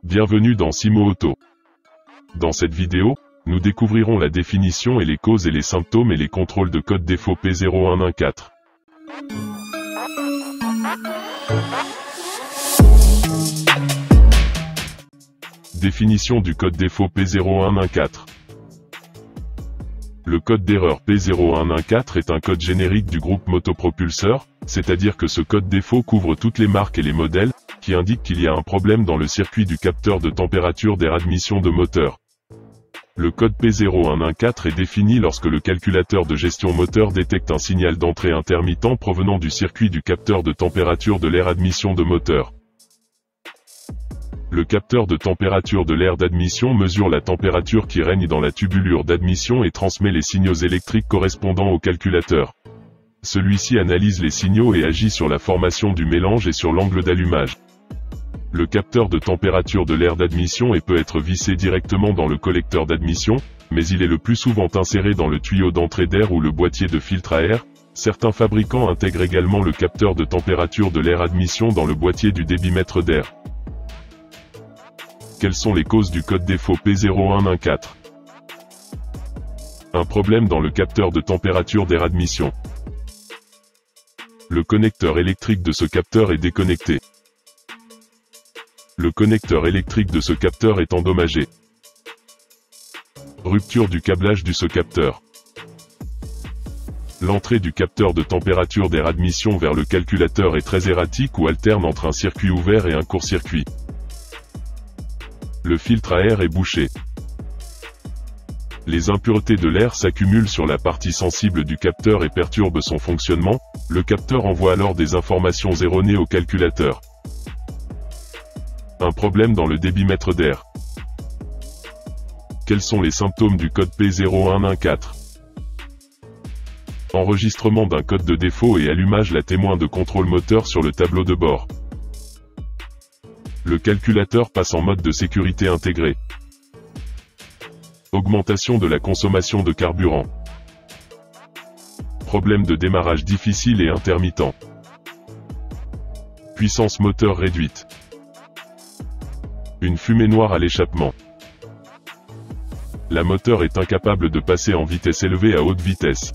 Bienvenue dans Simo Auto. Dans cette vidéo, nous découvrirons la définition et les causes et les symptômes et les contrôles de code défaut P0114. Définition du code défaut P0114. Le code d'erreur P0114 est un code générique du groupe motopropulseur, c'est-à-dire que ce code défaut couvre toutes les marques et les modèles, qui indiquent qu'il y a un problème dans le circuit du capteur de température d'air admission de moteur. Le code P0114 est défini lorsque le calculateur de gestion moteur détecte un signal d'entrée intermittent provenant du circuit du capteur de température de l'air admission de moteur. Le capteur de température de l'air d'admission mesure la température qui règne dans la tubulure d'admission et transmet les signaux électriques correspondants au calculateur. Celui-ci analyse les signaux et agit sur la formation du mélange et sur l'angle d'allumage. Le capteur de température de l'air d'admission peut être vissé directement dans le collecteur d'admission, mais il est le plus souvent inséré dans le tuyau d'entrée d'air ou le boîtier de filtre à air. Certains fabricants intègrent également le capteur de température de l'air admission dans le boîtier du débitmètre d'air. Quelles sont les causes du code défaut P0114? Un problème dans le capteur de température d'air admission. Le connecteur électrique de ce capteur est déconnecté. Le connecteur électrique de ce capteur est endommagé. Rupture du câblage de ce capteur. L'entrée du capteur de température d'air admission vers le calculateur est très erratique ou alterne entre un circuit ouvert et un court-circuit. Le filtre à air est bouché. Les impuretés de l'air s'accumulent sur la partie sensible du capteur et perturbent son fonctionnement. Le capteur envoie alors des informations erronées au calculateur. Un problème dans le débitmètre d'air. Quels sont les symptômes du code P0114? Enregistrement d'un code de défaut et allumage la témoin de contrôle moteur sur le tableau de bord. Le calculateur passe en mode de sécurité intégré. Augmentation de la consommation de carburant. Problème de démarrage difficile et intermittent. Puissance moteur réduite. Une fumée noire à l'échappement. La moteur est incapable de passer en vitesse élevée à haute vitesse.